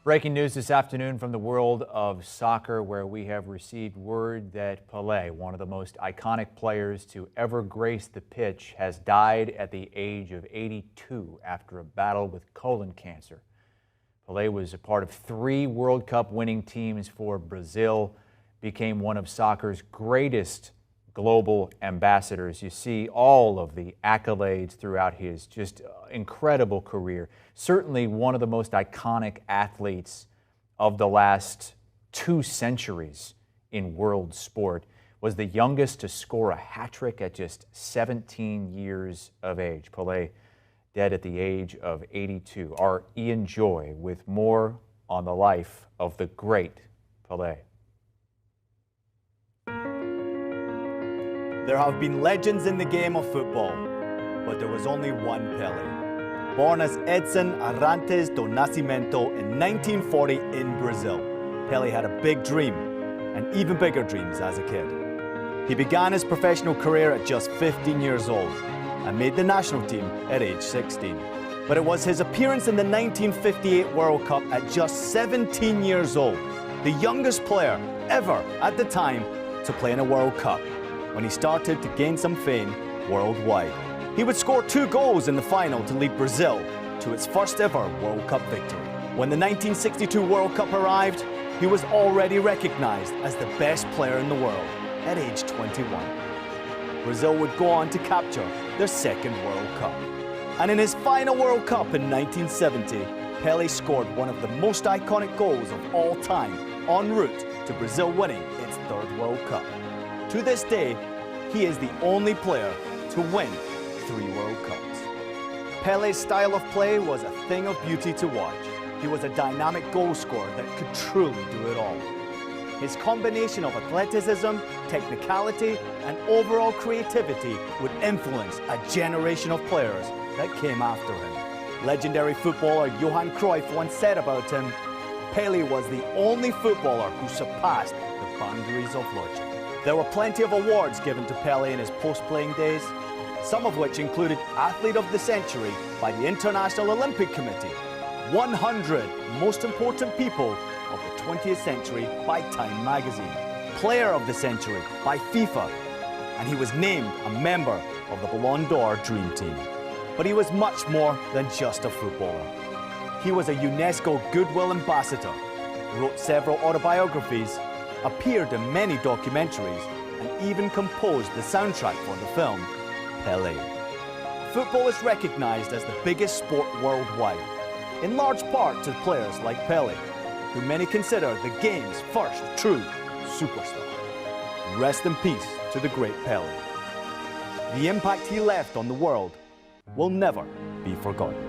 Breaking news this afternoon from the world of soccer, where we have received word that PELE, one of the most iconic players to ever grace the pitch, has died at the age of 82 after a battle with colon cancer. PELE was a part of 3 World Cup winning teams for Brazil, became one of soccer's greatest global ambassadors. You see all of the accolades throughout his just incredible career. Certainly one of the most iconic athletes of the last 2 centuries in world sport. Was the youngest to score a hat-trick at just 17 years of age. PELE dead at the age of 82. Our Ian Joy with more on the life of the great PELE. There have been legends in the game of football, but there was only one PELE. Born as Edson Arantes do Nascimento in 1940 in Brazil, PELE had a big dream, and even bigger dreams as a kid. He began his professional career at just 15 years old and made the national team at age 16. But it was his appearance in the 1958 World Cup at just 17 years old, the youngest player ever at the time to play in a World Cup, when he started to gain some fame worldwide. He would score 2 goals in the final to lead Brazil to its first ever World Cup victory. When the 1962 World Cup arrived, he was already recognized as the best player in the world at age 21. Brazil would go on to capture their 2nd World Cup. And in his final World Cup in 1970, PELE scored one of the most iconic goals of all time, en route to Brazil winning its 3rd World Cup. To this day, he is the only player to win 3 World Cups. Pele's style of play was a thing of beauty to watch. He was a dynamic goal scorer that could truly do it all. His combination of athleticism, technicality, and overall creativity would influence a generation of players that came after him. Legendary footballer Johan Cruyff once said about him, "Pele was the only footballer who surpassed the boundaries of logic." There were plenty of awards given to PELE in his post-playing days, some of which included Athlete of the Century by the International Olympic Committee, 100 Most Important People of the 20th Century by Time magazine, Player of the Century by FIFA, and he was named a member of the Ballon d'Or Dream Team. But he was much more than just a footballer. He was a UNESCO Goodwill Ambassador, wrote several autobiographies, appeared in many documentaries, and even composed the soundtrack for the film PELE. Football is recognized as the biggest sport worldwide, in large part to players like PELE, who many consider the game's first true superstar. Rest in peace to the great PELE. The impact he left on the world will never be forgotten.